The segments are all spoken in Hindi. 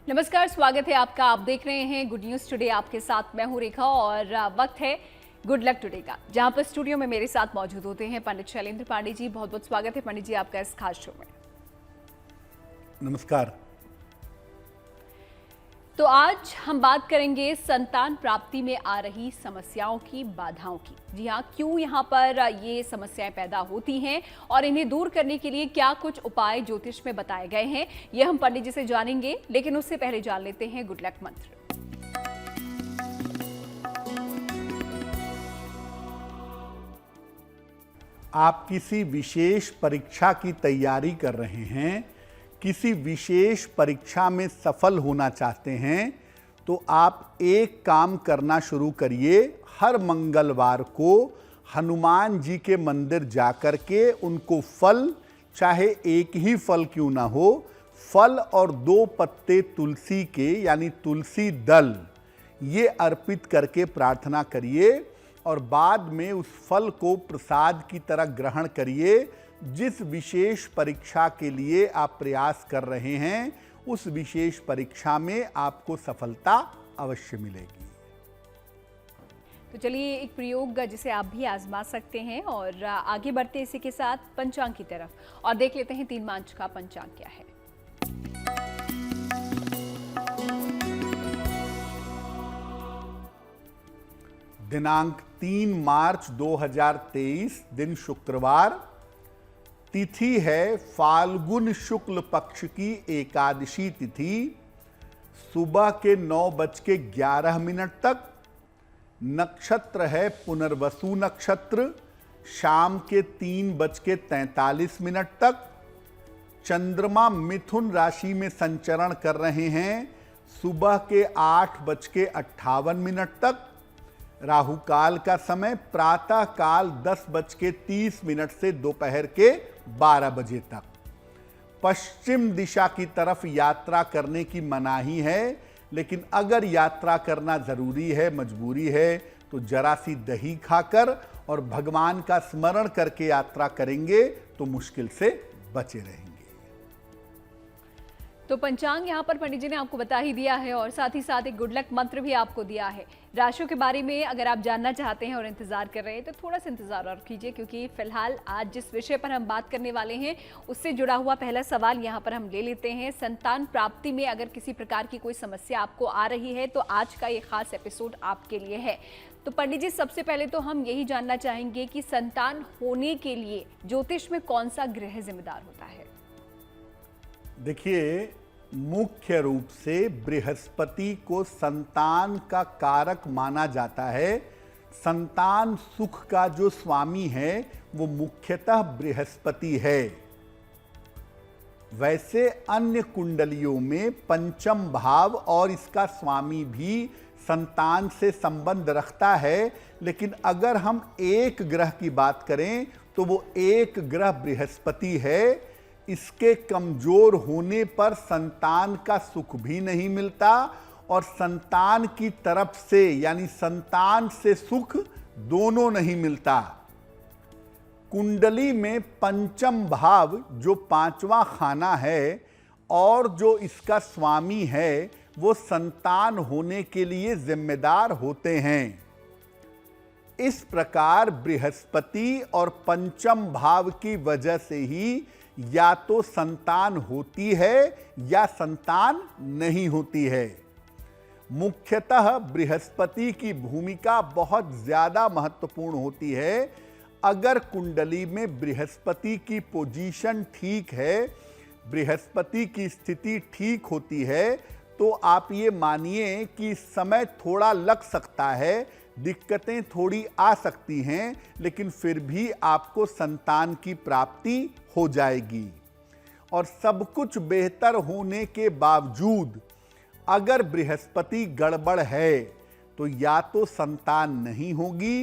नमस्कार, स्वागत है आपका। आप देख रहे हैं गुड न्यूज टुडे। आपके साथ मैं हूं रेखा और वक्त है गुड लक टुडे का, जहां पर स्टूडियो में मेरे साथ मौजूद होते हैं पंडित शैलेंद्र पांडे जी। बहुत बहुत स्वागत है पंडित जी आपका इस खास शो में। नमस्कार। तो आज हम बात करेंगे संतान प्राप्ति में आ रही समस्याओं की, बाधाओं की। जी हाँ, क्यों यहाँ पर ये समस्याएं पैदा होती हैं और इन्हें दूर करने के लिए क्या कुछ उपाय ज्योतिष में बताए गए हैं, ये हम पंडित जी से जानेंगे। लेकिन उससे पहले जान लेते हैं गुड लक मंत्र। आप किसी विशेष परीक्षा की तैयारी कर रहे हैं, किसी विशेष परीक्षा में सफल होना चाहते हैं, तो आप एक काम करना शुरू करिए। हर मंगलवार को हनुमान जी के मंदिर जाकर के उनको फल, चाहे एक ही फल क्यों ना हो, फल और 2 पत्ते तुलसी के यानी तुलसी दल, ये अर्पित करके प्रार्थना करिए और बाद में उस फल को प्रसाद की तरह ग्रहण करिए। जिस विशेष परीक्षा के लिए आप प्रयास कर रहे हैं, उस विशेष परीक्षा में आपको सफलता अवश्य मिलेगी। तो चलिए एक प्रयोग जिसे आप भी आजमा सकते हैं और आगे बढ़ते इसी के साथ पंचांग की तरफ और देख लेते हैं 3 मार्च का पंचांग क्या है। दिनांक 3 मार्च 2023, दिन शुक्रवार, तिथि है फाल्गुन शुक्ल पक्ष की एकादशी तिथि। सुबह के 9:11 तक। नक्षत्र है पुनर्वसु नक्षत्र। शाम के 3:43 तक। चंद्रमा मिथुन राशि में संचरण कर रहे हैं सुबह के 8:58 तक। राहु काल का समय प्रातः काल 10:30 से दोपहर के 12 बजे तक। पश्चिम दिशा की तरफ यात्रा करने की मनाही है, लेकिन अगर यात्रा करना जरूरी है, मजबूरी है, तो जरा सी दही खाकर और भगवान का स्मरण करके यात्रा करेंगे तो मुश्किल से बचे रहेंगे। तो पंचांग यहाँ पर पंडित जी ने आपको बता ही दिया है और साथ ही साथ एक गुड लक मंत्र भी आपको दिया है। राशियों के बारे में अगर आप जानना चाहते हैं और इंतजार कर रहे हैं तो थोड़ा सा इंतजार और कीजिए, क्योंकि फिलहाल आज जिस विषय पर हम बात करने वाले हैं उससे जुड़ा हुआ पहला सवाल यहाँ पर हम ले लेते हैं। संतान प्राप्ति में अगर किसी प्रकार की कोई समस्या आपको आ रही है तो आज का ये खास एपिसोड आपके लिए है। तो पंडित जी, सबसे पहले तो हम यही जानना चाहेंगे कि संतान होने के लिए ज्योतिष में कौन सा ग्रह जिम्मेदार होता है? देखिए, मुख्य रूप से बृहस्पति को संतान का कारक माना जाता है। संतान सुख का जो स्वामी है वो मुख्यतः बृहस्पति है। वैसे अन्य कुंडलियों में पंचम भाव और इसका स्वामी भी संतान से संबंध रखता है, लेकिन अगर हम एक ग्रह की बात करें तो वो एक ग्रह बृहस्पति है। इसके कमजोर होने पर संतान का सुख भी नहीं मिलता और संतान की तरफ से यानी संतान से सुख दोनों नहीं मिलता। कुंडली में पंचम भाव जो 5वां खाना है और जो इसका स्वामी है वो संतान होने के लिए जिम्मेदार होते हैं। इस प्रकार बृहस्पति और पंचम भाव की वजह से ही या तो संतान होती है या संतान नहीं होती है। मुख्यतः बृहस्पति की भूमिका बहुत ज्यादा महत्वपूर्ण होती है। अगर कुंडली में बृहस्पति की पोजीशन ठीक है, बृहस्पति की स्थिति ठीक होती है, तो आप ये मानिए कि समय थोड़ा लग सकता है, दिक्कतें थोड़ी आ सकती हैं, लेकिन फिर भी आपको संतान की प्राप्ति हो जाएगी। और सब कुछ बेहतर होने के बावजूद अगर बृहस्पति गड़बड़ है तो या तो संतान नहीं होगी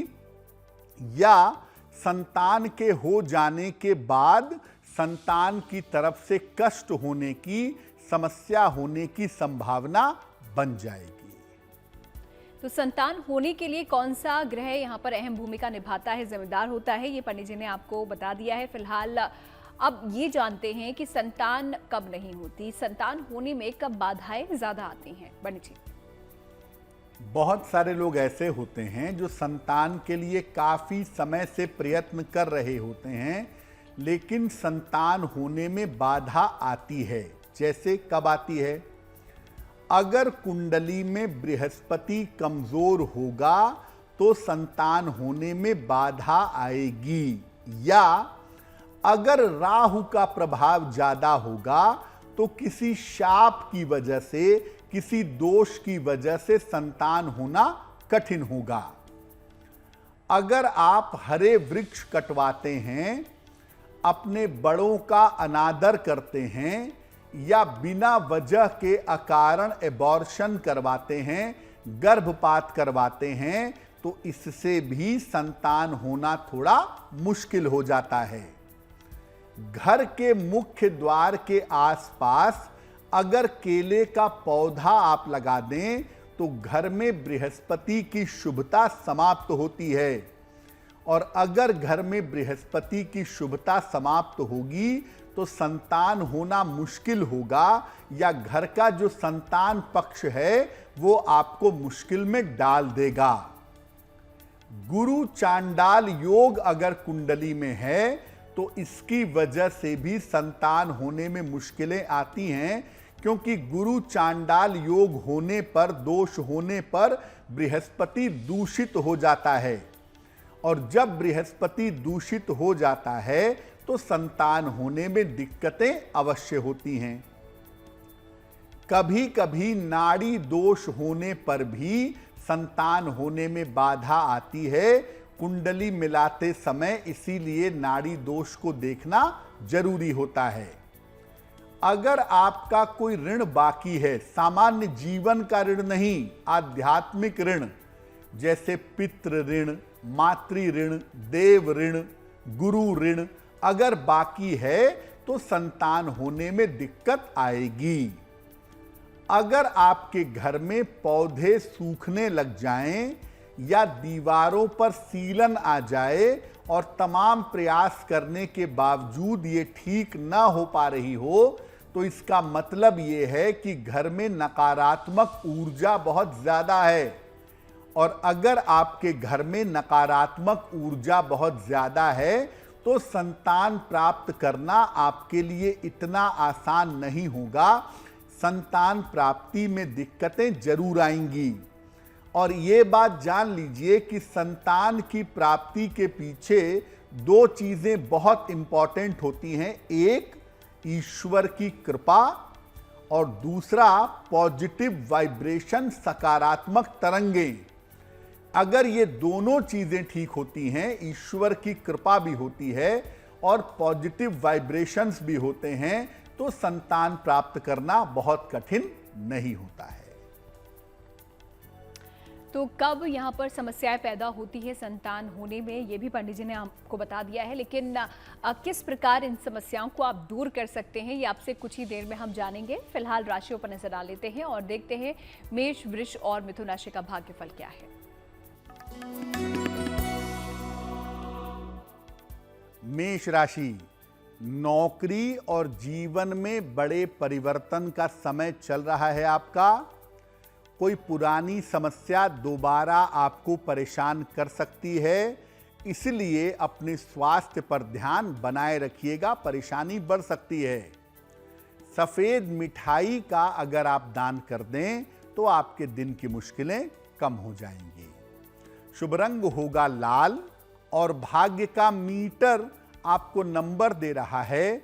या संतान के हो जाने के बाद संतान की तरफ से कष्ट होने की, समस्या होने की संभावना बन जाएगी। तो संतान होने के लिए कौन सा ग्रह यहाँ पर अहम भूमिका निभाता है, जिम्मेदार होता है, ये पंडित जी ने आपको बता दिया है। फिलहाल अब ये जानते हैं कि संतान कब नहीं होती, संतान होने में कब बाधाएं ज्यादा आती हैं। बनी जी, बहुत सारे लोग ऐसे होते हैं जो संतान के लिए काफी समय से प्रयत्न कर रहे होते हैं, लेकिन संतान होने में बाधा आती है। जैसे कब आती है? अगर कुंडली में बृहस्पति कमजोर होगा तो संतान होने में बाधा आएगी, या अगर राहु का प्रभाव ज्यादा होगा तो किसी शाप की वजह से, किसी दोष की वजह से संतान होना कठिन होगा। अगर आप हरे वृक्ष कटवाते हैं, अपने बड़ों का अनादर करते हैं, या बिना वजह के अकारण एबॉर्शन करवाते हैं, गर्भपात करवाते हैं, तो इससे भी संतान होना थोड़ा मुश्किल हो जाता है। घर के मुख्य द्वार के आसपास अगर केले का पौधा आप लगा दें तो घर में बृहस्पति की शुभता समाप्त होती है। और अगर घर में बृहस्पति की शुभता समाप्त होगी तो संतान होना मुश्किल होगा, या घर का जो संतान पक्ष है वो आपको मुश्किल में डाल देगा। गुरु चांडाल योग अगर कुंडली में है तो इसकी वजह से भी संतान होने में मुश्किलें आती हैं, क्योंकि गुरु चांडाल योग होने पर, दोष होने पर बृहस्पति दूषित हो जाता है। और जब बृहस्पति दूषित हो जाता है तो संतान होने में दिक्कतें अवश्य होती हैं। कभी कभी नाड़ी दोष होने पर भी संतान होने में बाधा आती है कुंडली मिलाते समय, इसीलिए नाड़ी दोष को देखना जरूरी होता है। अगर आपका कोई ऋण बाकी है, सामान्य जीवन का ऋण नहीं, आध्यात्मिक ऋण, जैसे पितृ ऋण, मातृ ऋण, देव ऋण, गुरु ऋण अगर बाकी है तो संतान होने में दिक्कत आएगी। अगर आपके घर में पौधे सूखने लग जाएं, या दीवारों पर सीलन आ जाए और तमाम प्रयास करने के बावजूद ये ठीक ना हो पा रही हो, तो इसका मतलब ये है कि घर में नकारात्मक ऊर्जा बहुत ज्यादा है। और अगर आपके घर में नकारात्मक ऊर्जा बहुत ज्यादा है तो संतान प्राप्त करना आपके लिए इतना आसान नहीं होगा। संतान प्राप्ति में दिक्कतें जरूर आएंगी। और ये बात जान लीजिए कि संतान की प्राप्ति के पीछे दो चीजें बहुत इंपॉर्टेंट होती हैं। एक, ईश्वर की कृपा, और दूसरा पॉजिटिव वाइब्रेशन, सकारात्मक तरंगें। अगर ये दोनों चीजें ठीक होती हैं, ईश्वर की कृपा भी होती है और पॉजिटिव वाइब्रेशंस भी होते हैं, तो संतान प्राप्त करना बहुत कठिन नहीं होता है। तो कब यहाँ पर समस्याएं पैदा होती है संतान होने में, ये भी पंडित जी ने आपको बता दिया है, लेकिन किस प्रकार इन समस्याओं को आप दूर कर सकते हैं, ये आपसे कुछ ही देर में हम जानेंगे। फिलहाल राशियों पर नजर डाल लेते हैं और देखते हैं मेष, वृष और मिथुन राशि का भाग्यफल क्या है। मेष राशि, नौकरी और जीवन में बड़े परिवर्तन का समय चल रहा है आपका। कोई पुरानी समस्या दोबारा आपको परेशान कर सकती है, इसलिए अपने स्वास्थ्य पर ध्यान बनाए रखिएगा, परेशानी बढ़ सकती है। सफेद मिठाई का अगर आप दान कर दें तो आपके दिन की मुश्किलें कम हो जाएंगी। शुभ रंग होगा लाल और भाग्य का मीटर आपको नंबर दे रहा है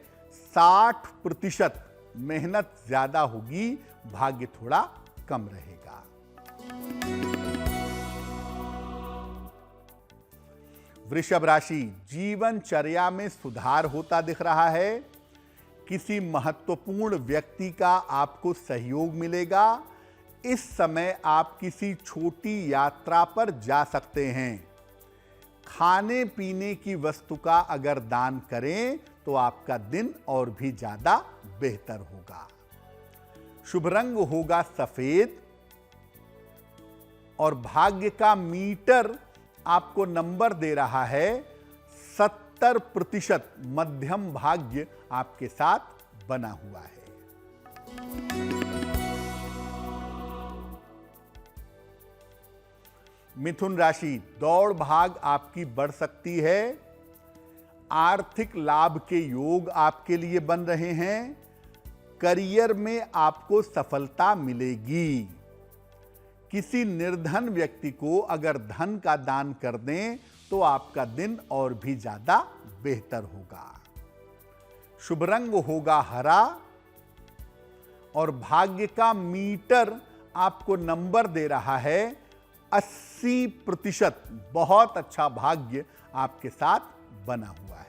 60%। मेहनत ज्यादा होगी, भाग्य थोड़ा कम रहेगा। वृषभ राशि, जीवनचर्या में सुधार होता दिख रहा है। किसी महत्वपूर्ण व्यक्ति का आपको सहयोग मिलेगा। इस समय आप किसी छोटी यात्रा पर जा सकते हैं। खाने पीने की वस्तु का अगर दान करें तो आपका दिन और भी ज्यादा बेहतर होगा। शुभ रंग होगा सफेद और भाग्य का मीटर आपको नंबर दे रहा है 70% मध्यम भाग्य आपके साथ बना हुआ है। मिथुन राशि, दौड़ भाग आपकी बढ़ सकती है। आर्थिक लाभ के योग आपके लिए बन रहे हैं। करियर में आपको सफलता मिलेगी। किसी निर्धन व्यक्ति को अगर धन का दान कर दें तो आपका दिन और भी ज्यादा बेहतर होगा। शुभ रंग होगा हरा और भाग्य का मीटर आपको नंबर दे रहा है 80%। बहुत अच्छा भाग्य आपके साथ बना हुआ है।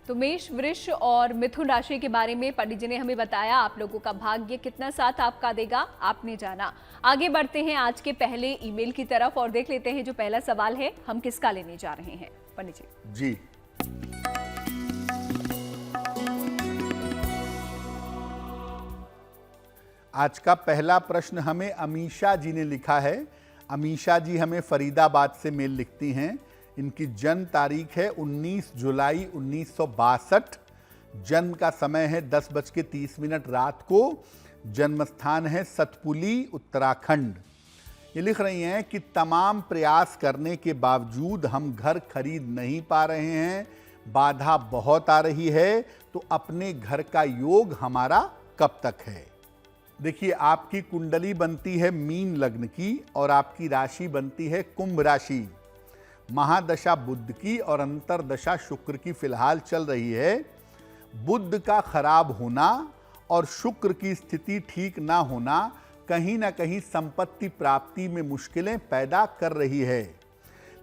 तो मेष, वृष और मिथुन राशि के बारे में पंडित जी ने हमें बताया। आप लोगों का भाग्य कितना साथ आपका देगा आपने जाना। आगे बढ़ते हैं आज के पहले ईमेल की तरफ और देख लेते हैं जो पहला सवाल है हम किसका लेने जा रहे हैं पंडित जी। जी, आज का पहला प्रश्न हमें अमीषा जी ने लिखा है। अमीषा जी हमें फरीदाबाद से मेल लिखती हैं। इनकी जन्म तारीख है 19 जुलाई 1962। जन्म का समय है 10:30 रात को। जन्म स्थान है सतपुली, उत्तराखंड। ये लिख रही हैं कि तमाम प्रयास करने के बावजूद हम घर खरीद नहीं पा रहे हैं। बाधा बहुत आ रही है, तो अपने घर का योग हमारा कब तक है। देखिए, आपकी कुंडली बनती है मीन लग्न की और आपकी राशि बनती है कुंभ राशि। महादशा बुध की और अंतरदशा शुक्र की फिलहाल चल रही है। बुध का खराब होना और शुक्र की स्थिति ठीक ना होना कहीं ना कहीं संपत्ति प्राप्ति में मुश्किलें पैदा कर रही है।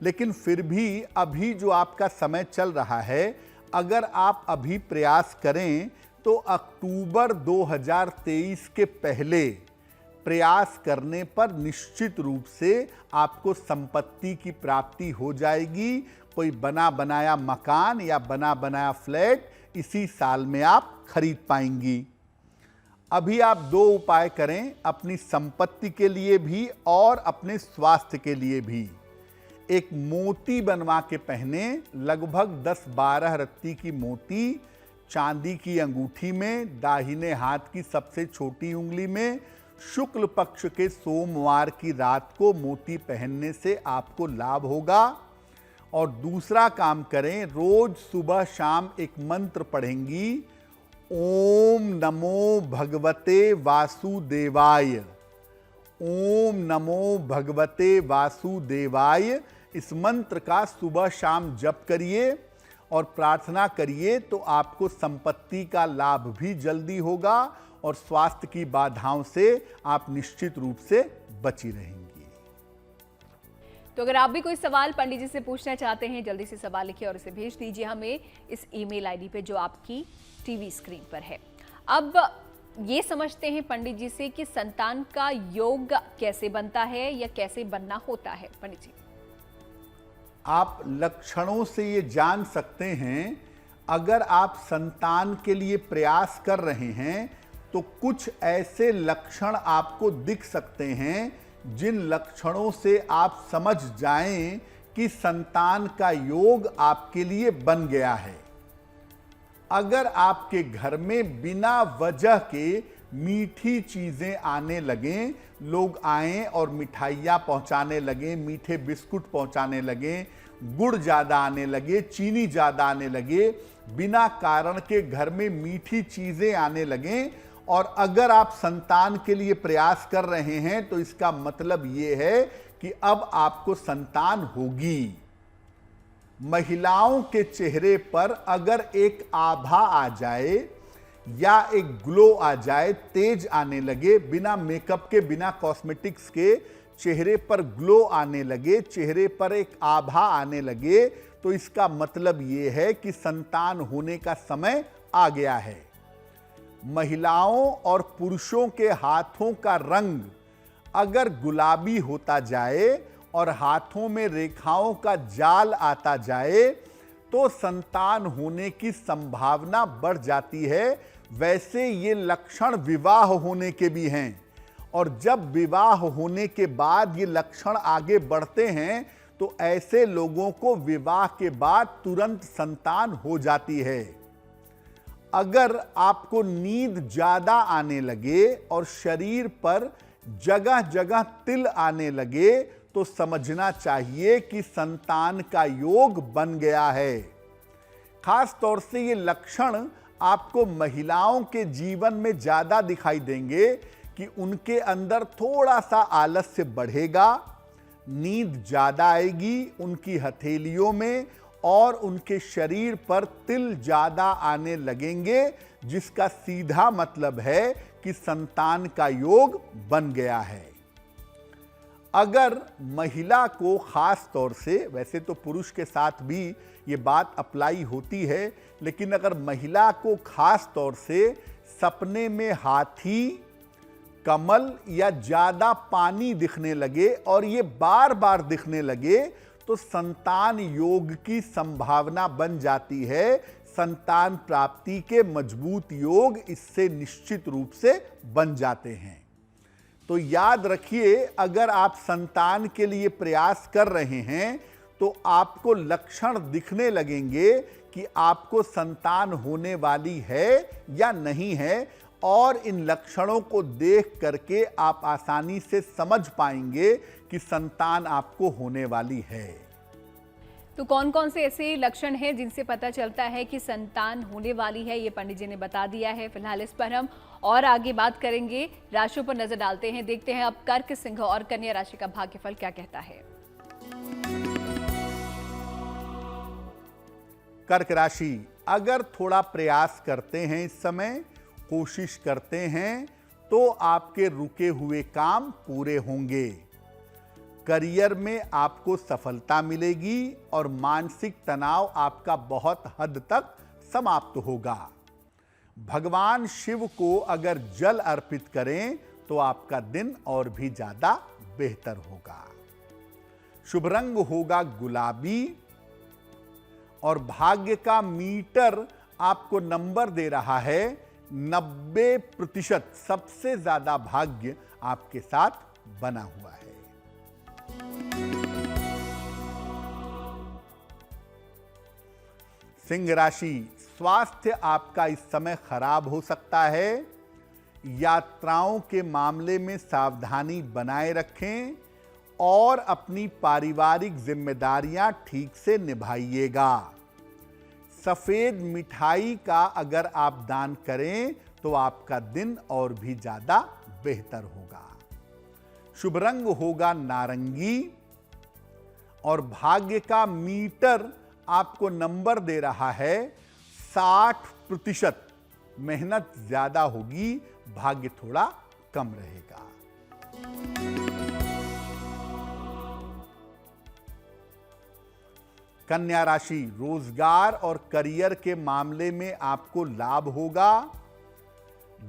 लेकिन फिर भी अभी जो आपका समय चल रहा है, अगर आप अभी प्रयास करें तो अक्टूबर 2023 के पहले प्रयास करने पर निश्चित रूप से आपको संपत्ति की प्राप्ति हो जाएगी। कोई बना बनाया मकान या बना बनाया फ्लैट इसी साल में आप खरीद पाएंगी। अभी आप 2 उपाय करें, अपनी संपत्ति के लिए भी और अपने स्वास्थ्य के लिए भी। एक मोती बनवा के पहने, लगभग 10-12 रत्ती की मोती चांदी की अंगूठी में, दाहिने हाथ की सबसे छोटी उंगली में। शुक्ल पक्ष के सोमवार की रात को मोती पहनने से आपको लाभ होगा। और दूसरा काम करें, रोज सुबह शाम एक मंत्र पढ़ेंगी, ओम नमो भगवते वासुदेवाय। ओम नमो भगवते वासुदेवाय, इस मंत्र का सुबह शाम जप करिए और प्रार्थना करिए तो आपको संपत्ति का लाभ भी जल्दी होगा और स्वास्थ्य की बाधाओं से आप निश्चित रूप से बची रहेंगी। तो अगर आप भी कोई सवाल पंडित जी से पूछना चाहते हैं, जल्दी से सवाल लिखिए और इसे भेज दीजिए हमें इस ईमेल आईडी पे जो आपकी टीवी स्क्रीन पर है। अब ये समझते हैं पंडित जी से कि संतान का योग कैसे बनता है या कैसे बनना होता है पंडित जी। आप लक्षणों से ये जान सकते हैं, अगर आप संतान के लिए प्रयास कर रहे हैं तो कुछ ऐसे लक्षण आपको दिख सकते हैं जिन लक्षणों से आप समझ जाएं कि संतान का योग आपके लिए बन गया है। अगर आपके घर में बिना वजह के मीठी चीजें आने लगें, लोग आएं और मिठाइयाँ पहुंचाने लगें, मीठे बिस्कुट पहुंचाने लगें, गुड़ ज़्यादा आने लगे, चीनी ज़्यादा आने लगे, बिना कारण के घर में मीठी चीज़ें आने लगें, और अगर आप संतान के लिए प्रयास कर रहे हैं तो इसका मतलब ये है कि अब आपको संतान होगी। महिलाओं के चेहरे पर अगर एक आभा आ जाए या एक ग्लो आ जाए, तेज आने लगे, बिना मेकअप के, बिना कॉस्मेटिक्स के चेहरे पर ग्लो आने लगे, चेहरे पर एक आभा आने लगे, तो इसका मतलब ये है कि संतान होने का समय आ गया है। महिलाओं और पुरुषों के हाथों का रंग अगर गुलाबी होता जाए और हाथों में रेखाओं का जाल आता जाए तो संतान होने की संभावना बढ़ जाती है। वैसे ये लक्षण विवाह होने के भी हैं, और जब विवाह होने के बाद ये लक्षण आगे बढ़ते हैं तो ऐसे लोगों को विवाह के बाद तुरंत संतान हो जाती है। अगर आपको नींद ज्यादा आने लगे और शरीर पर जगह जगह तिल आने लगे तो समझना चाहिए कि संतान का योग बन गया है। खास तौर से ये लक्षण आपको महिलाओं के जीवन में ज्यादा दिखाई देंगे कि उनके अंदर थोड़ा सा आलस्य बढ़ेगा, नींद ज्यादा आएगी उनकी हथेलियों में और उनके शरीर पर तिल ज्यादा आने लगेंगे, जिसका सीधा मतलब है कि संतान का योग बन गया है। अगर महिला को खास तौर से, वैसे तो पुरुष के साथ भी ये बात अप्लाई होती है, लेकिन अगर महिला को खास तौर से सपने में हाथी, कमल या ज्यादा पानी दिखने लगे और ये बार बार दिखने लगे तो संतान योग की संभावना बन जाती है। संतान प्राप्ति के मजबूत योग इससे निश्चित रूप से बन जाते हैं। तो याद रखिए, अगर आप संतान के लिए प्रयास कर रहे हैं तो आपको लक्षण दिखने लगेंगे कि आपको संतान होने वाली है या नहीं है, और इन लक्षणों को देख करके आप आसानी से समझ पाएंगे कि संतान आपको होने वाली है। तो कौन कौन से ऐसे लक्षण हैं जिनसे पता चलता है कि संतान होने वाली है, ये पंडित जी ने बता दिया है। फिलहाल इस पर हम और आगे बात करेंगे। राशियों पर नजर डालते हैं, देखते हैं अब कर्क, सिंह और कन्या राशि का भाग्यफल क्या कहता है। कर्क राशि, अगर थोड़ा प्रयास करते हैं, इस समय कोशिश करते हैं, तो आपके रुके हुए काम पूरे होंगे। करियर में आपको सफलता मिलेगी और मानसिक तनाव आपका बहुत हद तक समाप्त होगा। भगवान शिव को अगर जल अर्पित करें तो आपका दिन और भी ज्यादा बेहतर होगा। शुभ रंग होगा गुलाबी और भाग्य का मीटर आपको नंबर दे रहा है 90%। सबसे ज्यादा भाग्य आपके साथ बना हुआ है। सिंह राशि, स्वास्थ्य आपका इस समय खराब हो सकता है। यात्राओं के मामले में सावधानी बनाए रखें और अपनी पारिवारिक जिम्मेदारियां ठीक से निभाइएगा। सफेद मिठाई का अगर आप दान करें तो आपका दिन और भी ज्यादा बेहतर होगा। शुभ रंग होगा नारंगी और भाग्य का मीटर आपको नंबर दे रहा है 60%। मेहनत ज्यादा होगी, भाग्य थोड़ा कम रहेगा। कन्या राशि, रोजगार और करियर के मामले में आपको लाभ होगा।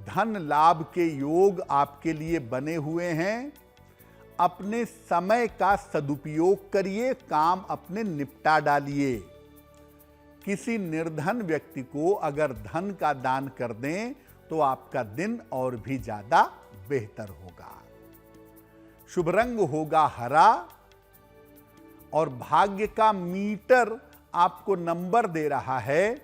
धन लाभ के योग आपके लिए बने हुए हैं। अपने समय का सदुपयोग करिए, काम अपने निपटा डालिए। किसी निर्धन व्यक्ति को अगर धन का दान कर दें तो आपका दिन और भी ज्यादा बेहतर होगा। शुभ रंग होगा हरा और भाग्य का मीटर आपको नंबर दे रहा है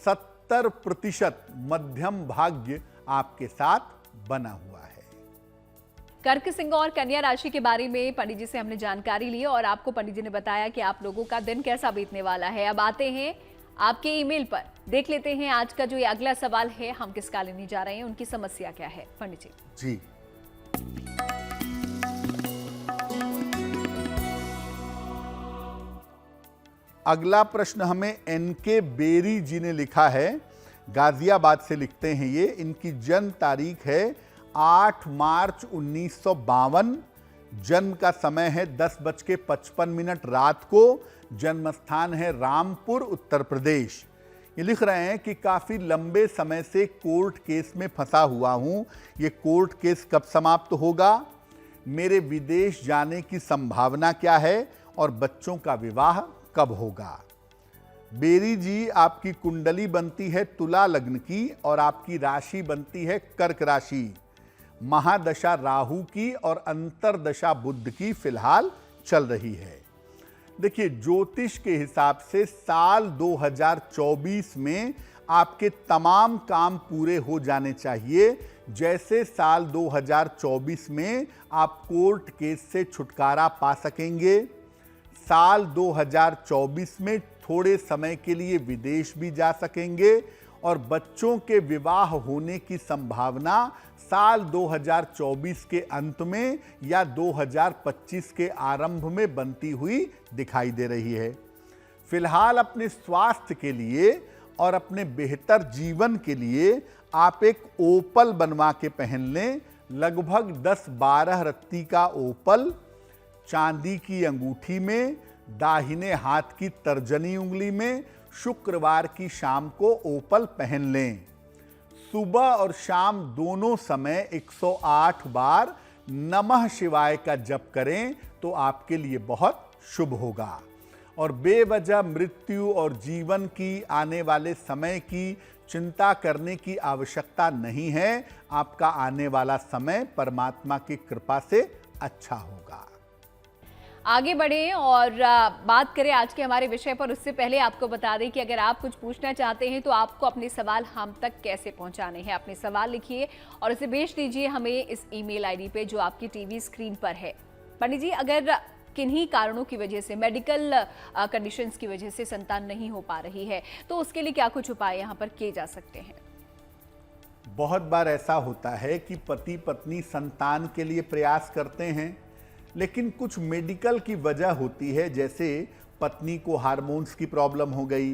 70%। मध्यम भाग्य आपके साथ बना हुआ है। कर्क, सिंह और कन्या राशि के बारे में पंडित जी से हमने जानकारी ली और आपको पंडित जी ने बताया कि आप लोगों का दिन कैसा बीतने वाला है। अब आते हैं आपके ईमेल पर, देख लेते हैं आज का जो ये अगला सवाल है, हम किसका लेने जा रहे हैं, उनकी समस्या क्या है। पंडित जी। अगला प्रश्न हमें एनके बेरी जी ने लिखा है, गाजियाबाद से लिखते हैं ये। इनकी जन्म तारीख है 8 मार्च 1952। जन्म का समय है 10:55 रात को। जन्म स्थान है रामपुर, उत्तर प्रदेश। ये लिख रहे हैं कि काफ़ी लंबे समय से कोर्ट केस में फंसा हुआ हूँ। ये कोर्ट केस कब समाप्त होगा? मेरे विदेश जाने की संभावना क्या है? और बच्चों का विवाह कब होगा? बेरी जी, आपकी कुंडली बनती है तुला लग्न की और आपकी राशि बनती है कर्क राशि। महादशा राहु की और अंतरदशा बुध की फिलहाल चल रही है। देखिए, ज्योतिष के हिसाब से साल 2024 में आपके तमाम काम पूरे हो जाने चाहिए। जैसे साल 2024 में आप कोर्ट केस से छुटकारा पा सकेंगे। साल 2024 में थोड़े समय के लिए विदेश भी जा सकेंगे और बच्चों के विवाह होने की संभावना साल 2024 के अंत में या 2025 के आरंभ में बनती हुई दिखाई दे रही है। फिलहाल अपने स्वास्थ्य के लिए और अपने बेहतर जीवन के लिए आप एक ओपल बनवा के पहन लें। लगभग 10-12 रत्ती का ओपल चांदी की अंगूठी में, दाहिने हाथ की तर्जनी उंगली में शुक्रवार की शाम को ओपल पहन लें। सुबह और शाम दोनों समय 108 बार नमः शिवाय का जप करें तो आपके लिए बहुत शुभ होगा। और बेवजह मृत्यु और जीवन की आने वाले समय की चिंता करने की आवश्यकता नहीं है। आपका आने वाला समय परमात्मा की कृपा से अच्छा होगा। आगे बढ़ें और बात करें आज के हमारे विषय पर। उससे पहले आपको बता दें कि अगर आप कुछ पूछना चाहते हैं तो आपको अपने सवाल हम तक कैसे पहुंचाने हैं। अपने सवाल लिखिए और उसे भेज दीजिए हमें इस ईमेल आईडी पे जो आपकी टीवी स्क्रीन पर है। पंडित जी, अगर किन्हीं कारणों की वजह से, मेडिकल कंडीशंस की वजह से संतान नहीं हो पा रही है तो उसके लिए क्या कुछ उपाय यहाँ पर किए जा सकते हैं? बहुत बार ऐसा होता है कि पति पत्नी संतान के लिए प्रयास करते हैं, लेकिन कुछ मेडिकल की वजह होती है। जैसे पत्नी को हार्मोन्स की प्रॉब्लम हो गई,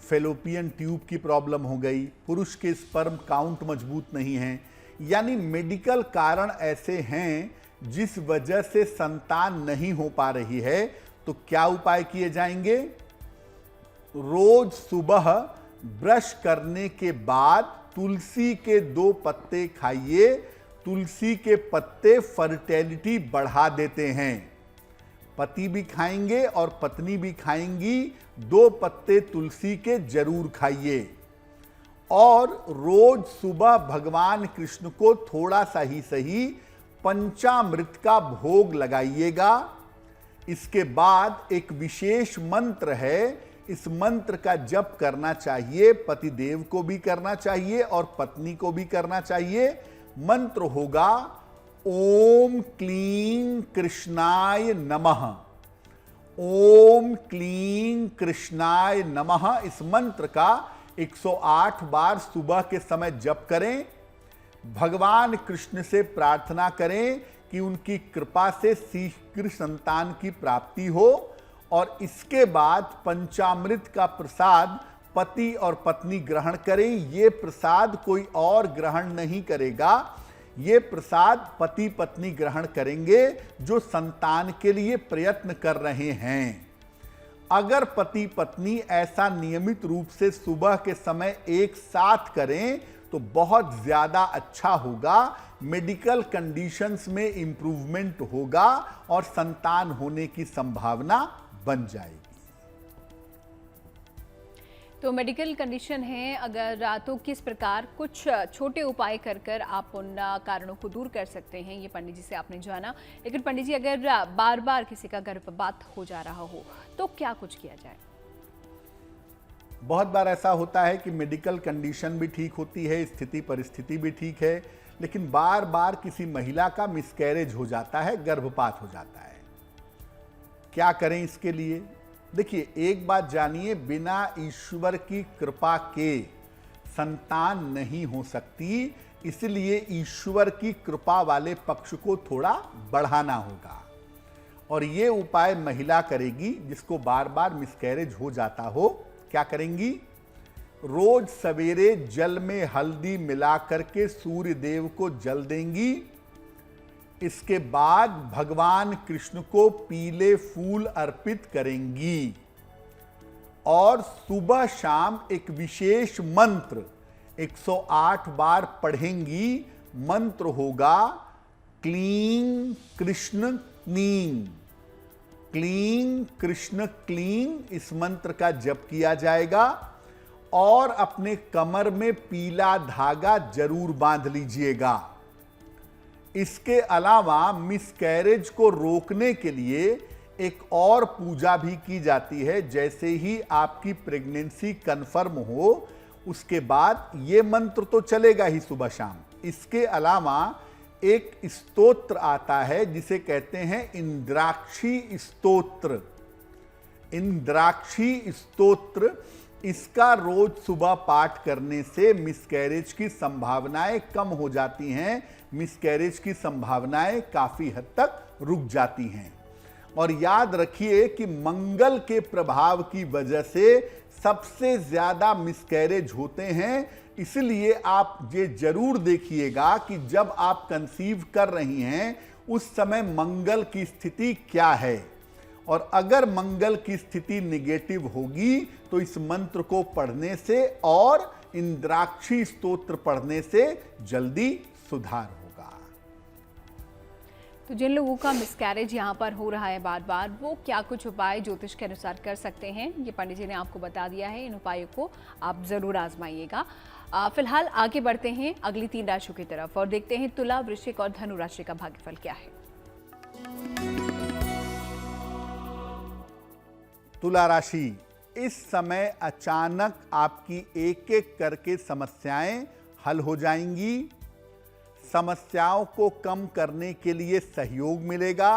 फेलोपियन ट्यूब की प्रॉब्लम हो गई, पुरुष के स्पर्म काउंट मजबूत नहीं है, यानी मेडिकल कारण ऐसे हैं जिस वजह से संतान नहीं हो पा रही है। तो क्या उपाय किए जाएंगे? रोज सुबह ब्रश करने के बाद तुलसी के 2 पत्ते खाइए। तुलसी के पत्ते फर्टिलिटी बढ़ा देते हैं। पति भी खाएंगे और पत्नी भी खाएंगी। 2 पत्ते तुलसी के जरूर खाइए। और रोज सुबह भगवान कृष्ण को थोड़ा सा ही सही पंचामृत का भोग लगाइएगा। इसके बाद एक विशेष मंत्र है, इस मंत्र का जप करना चाहिए। पति देव को भी करना चाहिए और पत्नी को भी करना चाहिए। मंत्र होगा ओम क्लीं कृष्णाय नमः। ओम क्लीं कृष्णाय नमः। इस मंत्र का 108 बार सुबह के समय जप करें। भगवान कृष्ण से प्रार्थना करें कि उनकी कृपा से शीघ्र संतान की प्राप्ति हो। और इसके बाद पंचामृत का प्रसाद पति और पत्नी ग्रहण करें। ये प्रसाद कोई और ग्रहण नहीं करेगा, ये प्रसाद पति पत्नी ग्रहण करेंगे जो संतान के लिए प्रयत्न कर रहे हैं। अगर पति पत्नी ऐसा नियमित रूप से सुबह के समय एक साथ करें तो बहुत ज्यादा अच्छा होगा। मेडिकल कंडीशंस में इंप्रूवमेंट होगा और संतान होने की संभावना बन जाएगी। तो मेडिकल कंडीशन है अगर, तो किस प्रकार कुछ छोटे उपाय कर कर आप उन कारणों को दूर कर सकते हैं, ये पंडित जी से आपने जाना। लेकिन पंडित जी, अगर बार बार किसी का गर्भपात हो जा रहा हो तो क्या कुछ किया जाए? बहुत बार ऐसा होता है कि मेडिकल कंडीशन भी ठीक होती है, स्थिति परिस्थिति भी ठीक है, लेकिन बार बार किसी महिला का मिसकैरेज हो जाता है, गर्भपात हो जाता है। क्या करें इसके लिए? देखिए, एक बात जानिए, बिना ईश्वर की कृपा के संतान नहीं हो सकती। इसलिए ईश्वर की कृपा वाले पक्ष को थोड़ा बढ़ाना होगा। और ये उपाय महिला करेगी जिसको बार बार मिसकैरेज हो जाता हो। क्या करेंगी? रोज सवेरे जल में हल्दी मिला करके सूर्य देव को जल देंगी। इसके बाद भगवान कृष्ण को पीले फूल अर्पित करेंगी और सुबह शाम एक विशेष मंत्र 108 बार पढ़ेंगी। मंत्र होगा क्लीं कृष्ण क्लीं, क्लीं कृष्ण क्लीं। इस मंत्र का जप किया जाएगा और अपने कमर में पीला धागा जरूर बांध लीजिएगा। इसके अलावा मिसकैरेज को रोकने के लिए एक और पूजा भी की जाती है। जैसे ही आपकी प्रेगनेंसी कंफर्म हो उसके बाद ये मंत्र तो चलेगा ही सुबह शाम। इसके अलावा एक स्तोत्र आता है जिसे कहते हैं इंद्राक्षी स्तोत्र। इंद्राक्षी स्तोत्र, इसका रोज सुबह पाठ करने से मिसकैरेज की संभावनाएं कम हो जाती हैं, मिसकैरेज की संभावनाएं काफी हद तक रुक जाती हैं। और याद रखिए कि मंगल के प्रभाव की वजह से सबसे ज्यादा मिसकैरेज होते हैं। इसलिए आप ये जरूर देखिएगा कि जब आप कंसीव कर रही हैं उस समय मंगल की स्थिति क्या है, और अगर मंगल की स्थिति निगेटिव होगी तो इस मंत्र को पढ़ने से और इंद्राक्षी स्तोत्र पढ़ने से जल्दी सुधार होगा। तो जिन लोगों का मिसकैरेज यहाँ पर हो रहा है बार बार, वो क्या कुछ उपाय ज्योतिष के अनुसार कर सकते हैं, ये पंडित जी ने आपको बता दिया है। इन उपायों को आप जरूर आजमाइएगा। फिलहाल आगे बढ़ते हैं अगली 3 राशियों की तरफ और देखते हैं तुला, वृश्चिक और धनु राशि का भाग्यफल क्या है। तुला राशि, इस समय अचानक आपकी एक एक करके समस्याएं हल हो जाएंगी। समस्याओं को कम करने के लिए सहयोग मिलेगा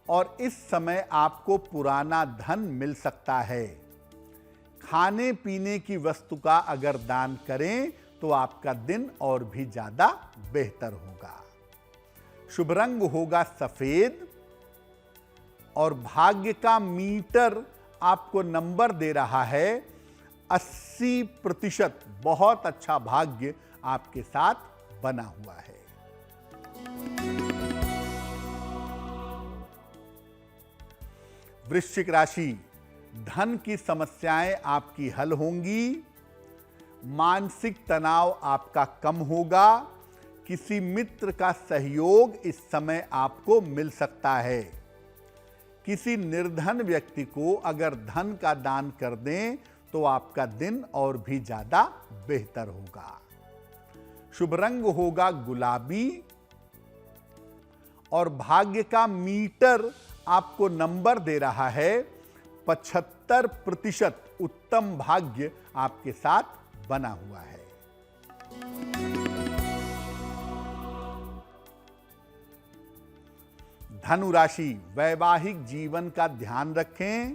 और इस समय आपको पुराना धन मिल सकता है। खाने पीने की वस्तु का अगर दान करें तो आपका दिन और भी ज्यादा बेहतर होगा। शुभ रंग होगा सफेद और भाग्य का मीटर आपको नंबर दे रहा है 80%। बहुत अच्छा भाग्य आपके साथ बना हुआ है। वृश्चिक राशि, धन की समस्याएं आपकी हल होंगी। मानसिक तनाव आपका कम होगा। किसी मित्र का सहयोग इस समय आपको मिल सकता है। किसी निर्धन व्यक्ति को अगर धन का दान कर दें तो आपका दिन और भी ज्यादा बेहतर होगा। शुभ रंग होगा गुलाबी और भाग्य का मीटर आपको नंबर दे रहा है 75%। उत्तम भाग्य आपके साथ बना हुआ है। धनु राशि, वैवाहिक जीवन का ध्यान रखें।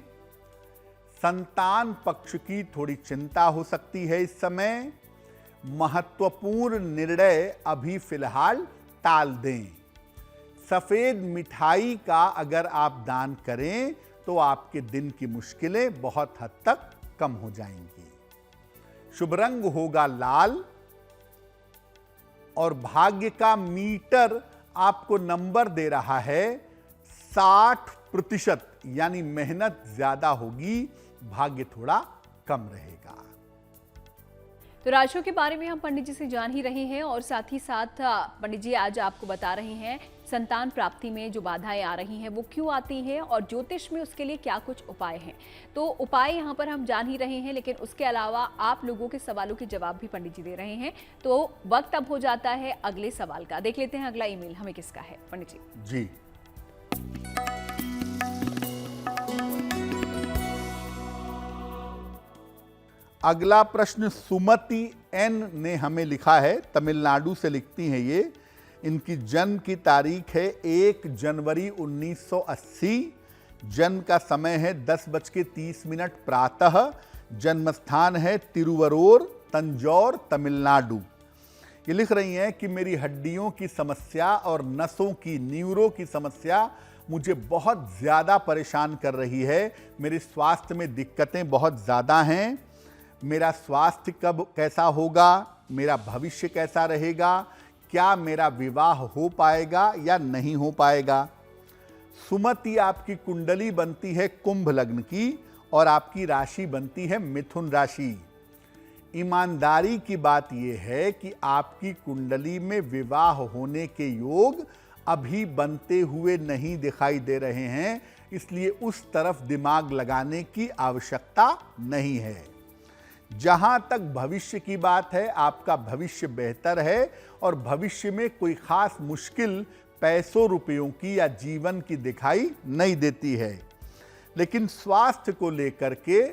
संतान पक्ष की थोड़ी चिंता हो सकती है इस समय। महत्वपूर्ण निर्णय अभी फिलहाल टाल दें। सफेद मिठाई का अगर आप दान करें तो आपके दिन की मुश्किलें बहुत हद तक कम हो जाएंगी। शुभ रंग होगा लाल और भाग्य का मीटर आपको नंबर दे रहा है 60%। यानी मेहनत ज्यादा होगी, भाग्य थोड़ा कम रहेगा। तो राशियों के बारे में हम पंडित जी से जान ही रहे हैं और साथ ही साथ पंडित जी आज आपको बता रहे हैं संतान प्राप्ति में जो बाधाएं आ रही हैं वो क्यों आती हैं और ज्योतिष में उसके लिए क्या कुछ उपाय हैं। तो उपाय यहाँ पर हम जान ही रहे हैं, लेकिन उसके अलावा आप लोगों के सवालों के जवाब भी पंडित जी दे रहे हैं। तो वक्त अब हो जाता है अगले सवाल का। देख लेते हैं अगला ईमेल हमें किसका है पंडित जी। जी, अगला प्रश्न सुमति एन ने हमें लिखा है। तमिलनाडु से लिखती हैं ये। इनकी जन्म की तारीख है 1 जनवरी 1980। जन्म का समय है 10:30 प्रातः। जन्म स्थान है तिरुवरूर, तंजौर, तमिलनाडु। ये लिख रही हैं कि मेरी हड्डियों की समस्या और नसों की, न्यूरो की समस्या मुझे बहुत ज़्यादा परेशान कर रही है। मेरे स्वास्थ्य में दिक्कतें बहुत ज़्यादा हैं। मेरा स्वास्थ्य कब कैसा होगा, मेरा भविष्य कैसा रहेगा, क्या मेरा विवाह हो पाएगा या नहीं हो पाएगा। सुमति, आपकी कुंडली बनती है कुंभ लग्न की और आपकी राशि बनती है मिथुन राशि। ईमानदारी की बात यह है कि आपकी कुंडली में विवाह होने के योग अभी बनते हुए नहीं दिखाई दे रहे हैं, इसलिए उस तरफ दिमाग लगाने की आवश्यकता नहीं है। जहां तक भविष्य की बात है, आपका भविष्य बेहतर है और भविष्य में कोई खास मुश्किल पैसों रुपयों की या जीवन की दिखाई नहीं देती है। लेकिन स्वास्थ्य को लेकर के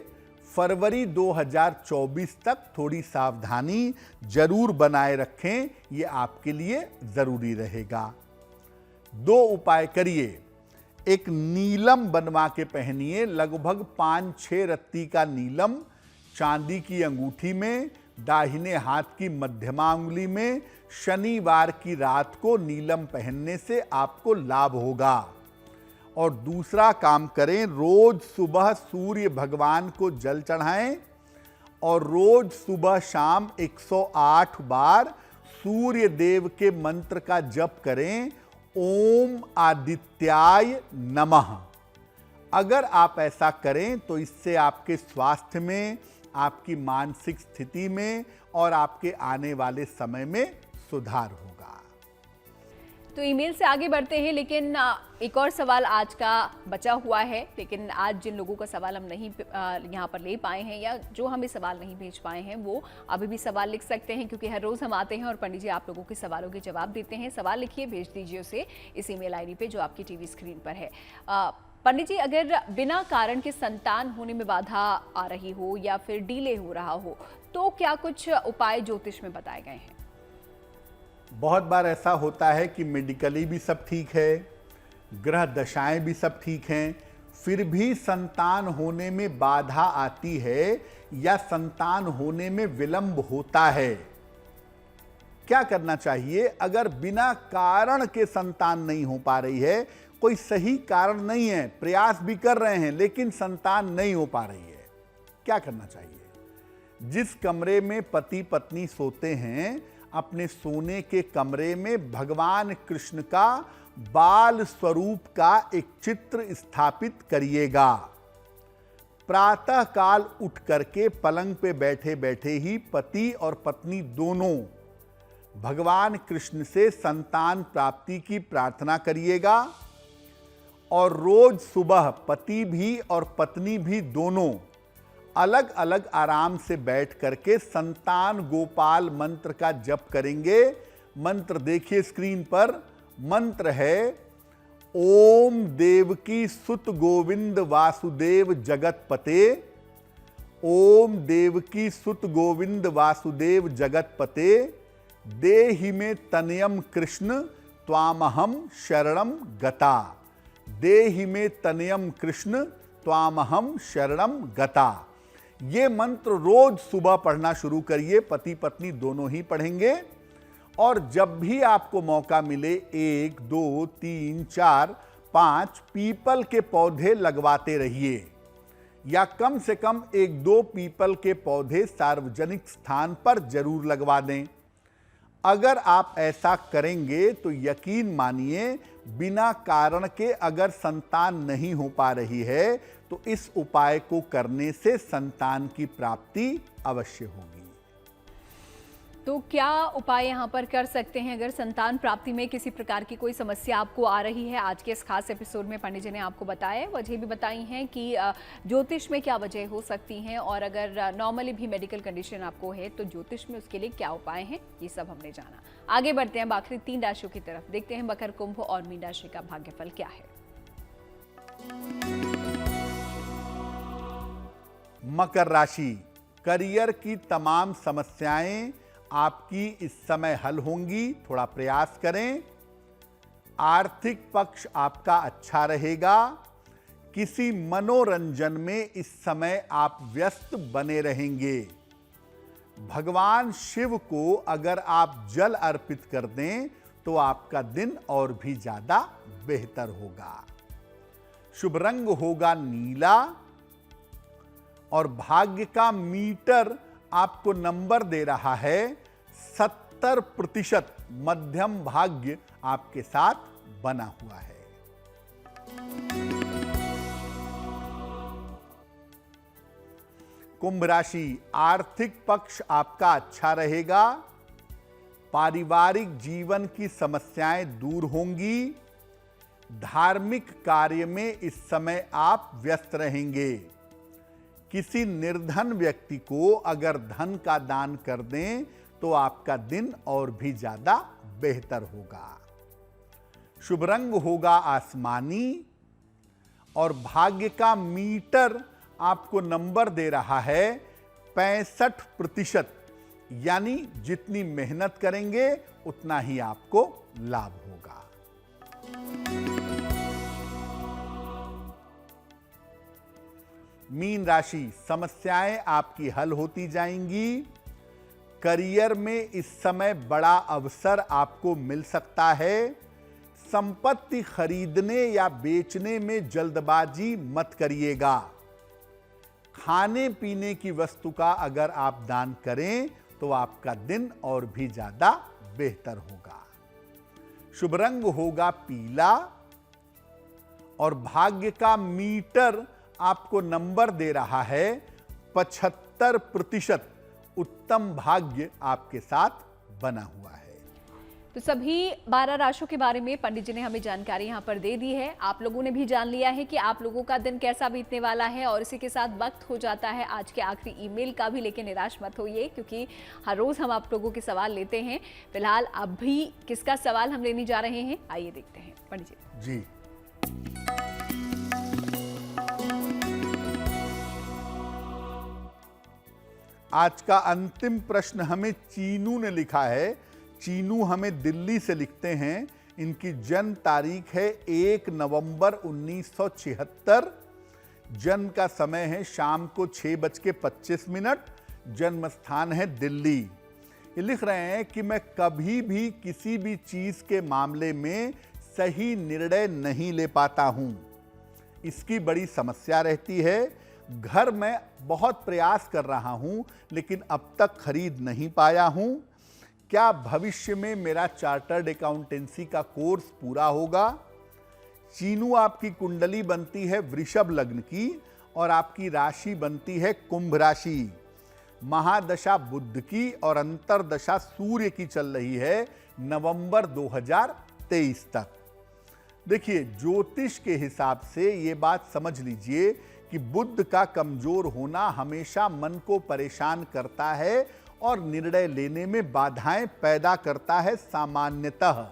फरवरी 2024 तक थोड़ी सावधानी जरूर बनाए रखें, ये आपके लिए जरूरी रहेगा। 2 उपाय करिए। एक नीलम बनवा के पहनिए, लगभग 5-6 रत्ती का नीलम चांदी की अंगूठी में, दाहिने हाथ की मध्यमा अंगुली में। शनिवार की रात को नीलम पहनने से आपको लाभ होगा। और दूसरा काम करें, रोज सुबह सूर्य भगवान को जल चढ़ाएं और रोज सुबह शाम 108 बार सूर्य देव के मंत्र का जप करें, ओम आदित्याय नमः। अगर आप ऐसा करें तो इससे आपके स्वास्थ्य में, आपकी मानसिक स्थिति में और आपके आने वाले समय में सुधार होगा। तो ईमेल से आगे बढ़ते हैं, लेकिन एक और सवाल आज का बचा हुआ है। लेकिन आज जिन लोगों का सवाल हम नहीं यहाँ पर ले पाए हैं या जो हमें सवाल नहीं भेज पाए हैं, वो अभी भी सवाल लिख सकते हैं, क्योंकि हर रोज़ हम आते हैं और पंडित जी आप लोगों के सवालों के जवाब देते हैं। सवाल लिखिए, भेज दीजिए उसे इस ईमेल आईडी पे जो आपकी टीवी स्क्रीन पर है। पंडित जी, अगर बिना कारण के संतान होने में बाधा आ रही हो या फिर डिले हो रहा हो, तो क्या कुछ उपाय ज्योतिष में बताए गए हैं? बहुत बार ऐसा होता है कि मेडिकली भी सब ठीक है, ग्रह दशाएं भी सब ठीक हैं, फिर भी संतान होने में बाधा आती है या संतान होने में विलंब होता है। क्या करना चाहिए? अगर बिना कारण के संतान नहीं हो पा रही है, कोई सही कारण नहीं है, प्रयास भी कर रहे हैं लेकिन संतान नहीं हो पा रही है, क्या करना चाहिए? जिस कमरे में पति पत्नी सोते हैं, अपने सोने के कमरे में भगवान कृष्ण का बाल स्वरूप का एक चित्र स्थापित करिएगा। प्रातः काल उठ करके पलंग पे बैठे बैठे ही पति और पत्नी दोनों भगवान कृष्ण से संतान प्राप्ति की प्रार्थना करिएगा। और रोज सुबह पति भी और पत्नी भी दोनों अलग अलग आराम से बैठ करके संतान गोपाल मंत्र का जप करेंगे। मंत्र देखिए स्क्रीन पर। मंत्र है, ओम देवकी सुत गोविंद वासुदेव जगतपते, ओम देवकी सुत गोविंद वासुदेव जगतपते, देहि में तनयम कृष्ण त्वामहम शरणम गता, देहि में तनयम कृष्ण त्वामहम शरणम गता। ये मंत्र रोज सुबह पढ़ना शुरू करिए, पति पत्नी दोनों ही पढ़ेंगे। और जब भी आपको मौका मिले 1, 2, 3, 4, 5 पीपल के पौधे लगवाते रहिए, या कम से कम 1-2 पीपल के पौधे सार्वजनिक स्थान पर जरूर लगवा दें। अगर आप ऐसा करेंगे तो यकीन मानिए, बिना कारण के अगर संतान नहीं हो पा रही है तो इस उपाय को करने से संतान की प्राप्ति अवश्य होगी। तो क्या उपाय यहाँ पर कर सकते हैं अगर संतान प्राप्ति में किसी प्रकार की कोई समस्या आपको आ रही है? आज के इस खास एपिसोड में पंडित जी ने आपको बताया, वजह भी बताई हैं कि ज्योतिष में क्या वजह हो सकती हैं, और अगर नॉर्मली भी मेडिकल कंडीशन आपको है तो ज्योतिष में उसके लिए क्या उपाय हैं, ये सब हमने जाना। आगे बढ़ते हैं आखिरी 3 राशियों की तरफ, देखते हैं मकर, कुंभ और मीन राशि का भाग्यफल क्या है। मकर राशि, करियर की तमाम समस्याएं आपकी इस समय हल होंगी, थोड़ा प्रयास करें। आर्थिक पक्ष आपका अच्छा रहेगा। किसी मनोरंजन में इस समय आप व्यस्त बने रहेंगे। भगवान शिव को अगर आप जल अर्पित कर दें तो आपका दिन और भी ज्यादा बेहतर होगा। शुभ रंग होगा नीला और भाग्य का मीटर आपको नंबर दे रहा है 70%। मध्यम भाग्य आपके साथ बना हुआ है। कुंभ राशि, आर्थिक पक्ष आपका अच्छा रहेगा। पारिवारिक जीवन की समस्याएं दूर होंगी। धार्मिक कार्य में इस समय आप व्यस्त रहेंगे। किसी निर्धन व्यक्ति को अगर धन का दान कर दें तो आपका दिन और भी ज्यादा बेहतर होगा। शुभ रंग होगा आसमानी और भाग्य का मीटर आपको नंबर दे रहा है 65%, यानी जितनी मेहनत करेंगे उतना ही आपको लाभ होगा। मीन राशि, समस्याएं आपकी हल होती जाएंगी। करियर में इस समय बड़ा अवसर आपको मिल सकता है। संपत्ति खरीदने या बेचने में जल्दबाजी मत करिएगा। खाने पीने की वस्तु का अगर आप दान करें तो आपका दिन और भी ज्यादा बेहतर होगा। शुभ रंग होगा पीला और भाग्य का मीटर आपको नंबर दे रहा है 75%। उत्तम भाग्य आपके साथ बना हुआ है। तो सभी 12 राशियों के बारे में पंडित जी ने हमें जानकारी यहाँ पर दे दी है। आप लोगों ने भी जान लिया है कि आप लोगों का दिन कैसा बीतने वाला है और इसी के साथ वक्त हो जाता है आज के आखिरी ईमेल का भी, लेकिन निराश मत होइए क्योंकि हर रोज हम आप लोगों के सवाल लेते हैं। फिलहाल अभी किसका सवाल हम लेने जा रहे हैं, आइए देखते हैं पंडित जी। आज का अंतिम प्रश्न हमें चीनू ने लिखा है। चीनू हमें दिल्ली से लिखते हैं। इनकी जन्म तारीख है 1 नवंबर 1976। जन्म का समय है शाम को 6:25। जन्म स्थान है दिल्ली। ये लिख रहे हैं कि मैं कभी भी किसी भी चीज के मामले में सही निर्णय नहीं ले पाता हूं। इसकी बड़ी समस्या रहती है। घर में बहुत प्रयास कर रहा हूं लेकिन अब तक खरीद नहीं पाया हूं। क्या भविष्य में मेरा चार्टर्ड अकाउंटेंसी का कोर्स पूरा होगा? चीनू, आपकी कुंडली बनती है वृषभ लग्न की और आपकी राशि बनती है कुंभ राशि। महादशा बुध की और अंतरदशा सूर्य की चल रही है नवंबर 2023 तक। देखिए, ज्योतिष के हिसाब से ये बात समझ लीजिए कि बुध का कमजोर होना हमेशा मन को परेशान करता है और निर्णय लेने में बाधाएं पैदा करता है। सामान्यतः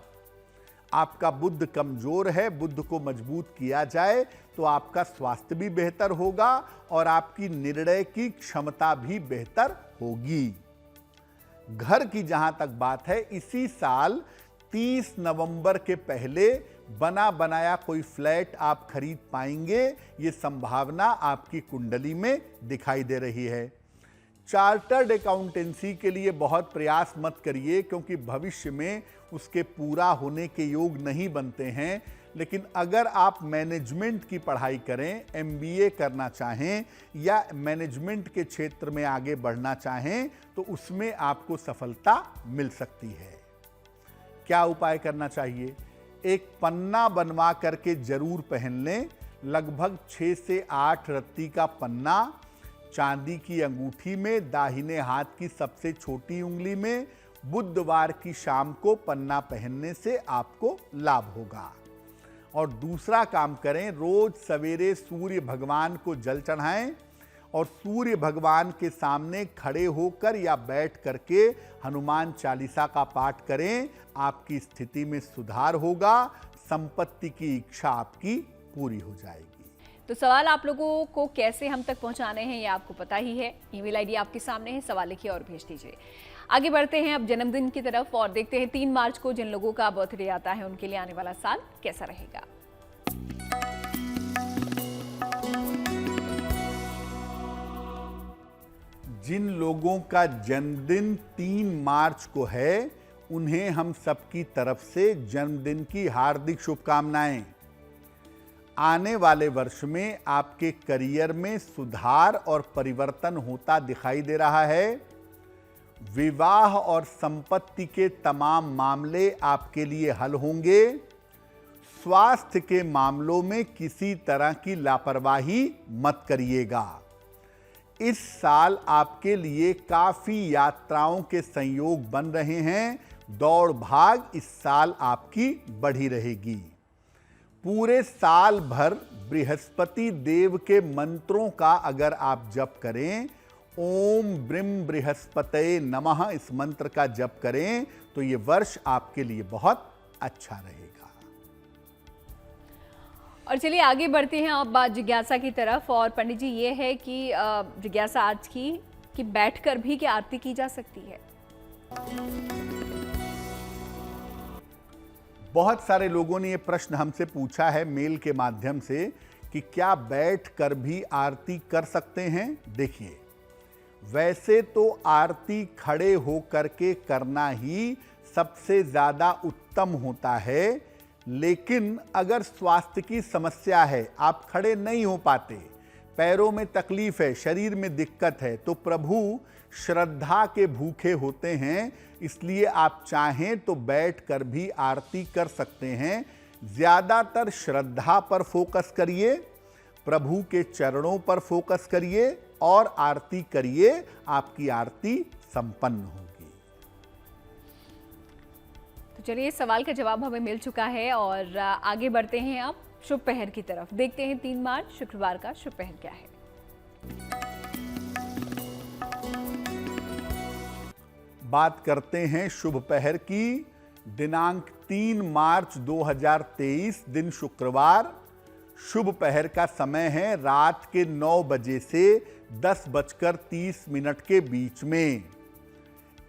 आपका बुध कमजोर है, बुध को मजबूत किया जाए तो आपका स्वास्थ्य भी बेहतर होगा और आपकी निर्णय की क्षमता भी बेहतर होगी। घर की जहां तक बात है, इसी साल 30 नवंबर के पहले बना बनाया कोई फ्लैट आप खरीद पाएंगे। ये संभावना आपकी कुंडली में दिखाई दे रही है। चार्टर्ड अकाउंटेंसी के लिए बहुत प्रयास मत करिए क्योंकि भविष्य में उसके पूरा होने के योग नहीं बनते हैं। लेकिन अगर आप मैनेजमेंट की पढ़ाई करें, MBA करना चाहें या मैनेजमेंट के क्षेत्र में आगे बढ़ना चाहें तो उसमें आपको सफलता मिल सकती है। क्या उपाय करना चाहिए? एक पन्ना बनवा करके जरूर पहन लें। लगभग 6 से 8 रत्ती का पन्ना चांदी की अंगूठी में, दाहिने हाथ की सबसे छोटी उंगली में। बुधवार की शाम को पन्ना पहनने से आपको लाभ होगा। और दूसरा काम करें, रोज सवेरे सूर्य भगवान को जल चढ़ाएं और सूर्य भगवान के सामने खड़े होकर या बैठ करके हनुमान चालीसा का पाठ करें। आपकी स्थिति में सुधार होगा। संपत्ति की इच्छा आपकी पूरी हो जाएगी। तो सवाल आप लोगों को कैसे हम तक पहुंचाने हैं ये आपको पता ही है। ईमेल आईडी आपके सामने है, सवाल लिखिए और भेज दीजिए। आगे बढ़ते हैं अब जन्मदिन की तरफ और देखते हैं 3 मार्च को जिन लोगों का बर्थडे आता है उनके लिए आने वाला साल कैसा रहेगा। जिन लोगों का जन्मदिन 3 मार्च को है उन्हें हम सबकी तरफ से जन्मदिन की हार्दिक शुभकामनाएं। आने वाले वर्ष में आपके करियर में सुधार और परिवर्तन होता दिखाई दे रहा है। विवाह और संपत्ति के तमाम मामले आपके लिए हल होंगे। स्वास्थ्य के मामलों में किसी तरह की लापरवाही मत करिएगा। इस साल आपके लिए काफी यात्राओं के संयोग बन रहे हैं। दौड़ भाग इस साल आपकी बढ़ी रहेगी। पूरे साल भर बृहस्पति देव के मंत्रों का अगर आप जप करें, ओम ब्रीम बृहस्पतये नमः, इस मंत्र का जप करें तो ये वर्ष आपके लिए बहुत अच्छा रहेगा। और चलिए आगे बढ़ते हैं अब बात जिज्ञासा की तरफ। और पंडित जी ये है कि जिज्ञासा आज की कि बैठकर भी क्या आरती की जा सकती है? बहुत सारे लोगों ने ये प्रश्न हमसे पूछा है मेल के माध्यम से कि क्या बैठकर भी आरती कर सकते हैं। देखिए, वैसे तो आरती खड़े होकर के करना ही सबसे ज़्यादा उत्तम होता है, लेकिन अगर स्वास्थ्य की समस्या है, आप खड़े नहीं हो पाते, पैरों में तकलीफ है, शरीर में दिक्कत है, तो प्रभु श्रद्धा के भूखे होते हैं, इसलिए आप चाहें तो बैठकर भी आरती कर सकते हैं। ज़्यादातर श्रद्धा पर फोकस करिए, प्रभु के चरणों पर फोकस करिए और आरती करिए, आपकी आरती संपन्न होगी। तो चलिए सवाल का जवाब हमें मिल चुका है और आगे बढ़ते हैं अब शुभ पहर की तरफ। देखते हैं 3 मार्च शुक्रवार का शुभ पहर क्या है। बात करते हैं शुभ पहर की। दिनांक 3 मार्च 2023 दिन शुक्रवार। शुभ पहर का समय है रात के 9 बजे से 10:30 के बीच में।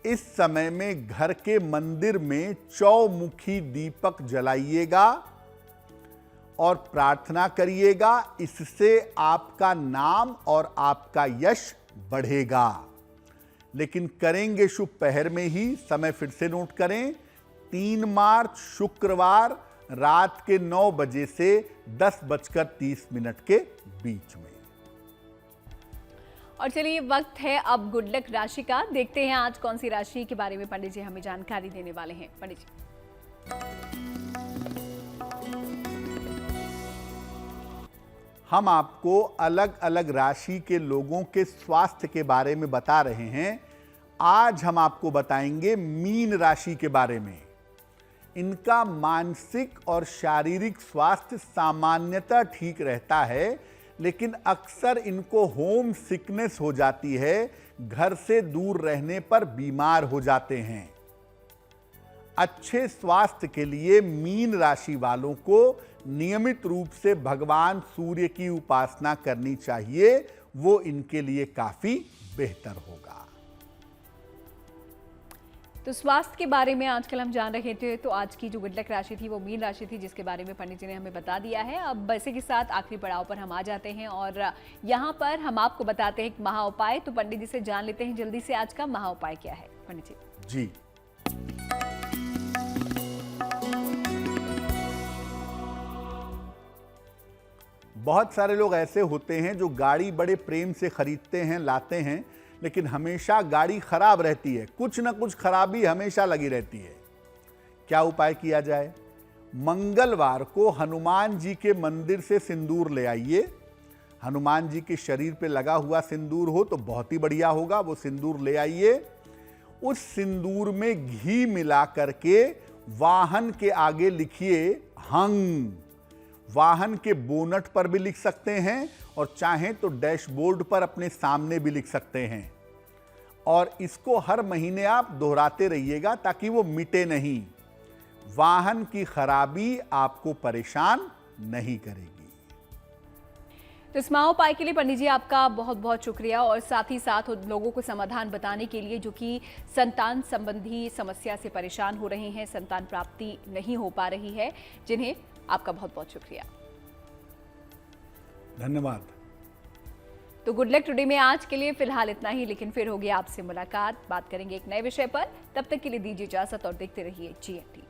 इस समय में घर के मंदिर में चौमुखी दीपक जलाइएगा और प्रार्थना करिएगा, इससे आपका नाम और आपका यश बढ़ेगा। लेकिन करेंगे शुभ पहर में ही। समय फिर से नोट करें, 3 मार्च शुक्रवार रात के 9 बजे से 10:30 के बीच में। और चलिए वक्त है अब गुड लक राशि का। देखते हैं आज कौन सी राशि के बारे में पंडित जी हमें जानकारी देने वाले हैं। पंडित जी, हम आपको अलग अलग राशि के लोगों के स्वास्थ्य के बारे में बता रहे हैं। आज हम आपको बताएंगे मीन राशि के बारे में। इनका मानसिक और शारीरिक स्वास्थ्य सामान्यतः ठीक रहता है, लेकिन अक्सर इनको होम सिकनेस हो जाती है, घर से दूर रहने पर बीमार हो जाते हैं। अच्छे स्वास्थ्य के लिए मीन राशि वालों को नियमित रूप से भगवान सूर्य की उपासना करनी चाहिए, वो इनके लिए काफी बेहतर होगा। तो स्वास्थ्य के बारे में आजकल हम जान रहे थे, तो आज की जो गुड लक राशि थी वो मीन राशि थी, जिसके बारे में पंडित जी ने हमें बता दिया है। अब इसी के साथ आखिरी पड़ाव पर हम आ जाते हैं और यहाँ पर हम आपको बताते हैं एक महा उपाय। तो पंडित जी से जान लेते हैं जल्दी से आज का महा उपाय क्या है। पंडित जी बहुत सारे लोग ऐसे होते हैं जो गाड़ी बड़े प्रेम से खरीदते हैं, लाते हैं, लेकिन हमेशा गाड़ी खराब रहती है, कुछ ना कुछ खराबी हमेशा लगी रहती है। क्या उपाय किया जाए? मंगलवार को हनुमान जी के मंदिर से सिंदूर ले आइए। हनुमान जी के शरीर पे लगा हुआ सिंदूर हो तो बहुत ही बढ़िया होगा, वो सिंदूर ले आइए। उस सिंदूर में घी मिला करके वाहन के आगे लिखिए हंग। वाहन के बोनट पर भी लिख सकते हैं और चाहें तो डैशबोर्ड पर अपने सामने भी लिख सकते हैं। और इसको हर महीने आप दोहराते रहिएगा ताकि वो मिटे नहीं। वाहन की खराबी आपको परेशान नहीं करेगी। तो इस महा उपाय के लिए पंडित जी आपका बहुत बहुत शुक्रिया, और साथ ही साथ उन लोगों को समाधान बताने के लिए जो कि संतान संबंधी समस्या से परेशान हो रहे हैं, संतान प्राप्ति नहीं हो पा रही है, जिन्हें आपका बहुत बहुत शुक्रिया। धन्यवाद। तो गुड लक टुडे में आज के लिए फिलहाल इतना ही, लेकिन फिर होगी आपसे मुलाकात, बात करेंगे एक नए विषय पर। तब तक के लिए दीजिए इजाजत और देखते रहिए GNT।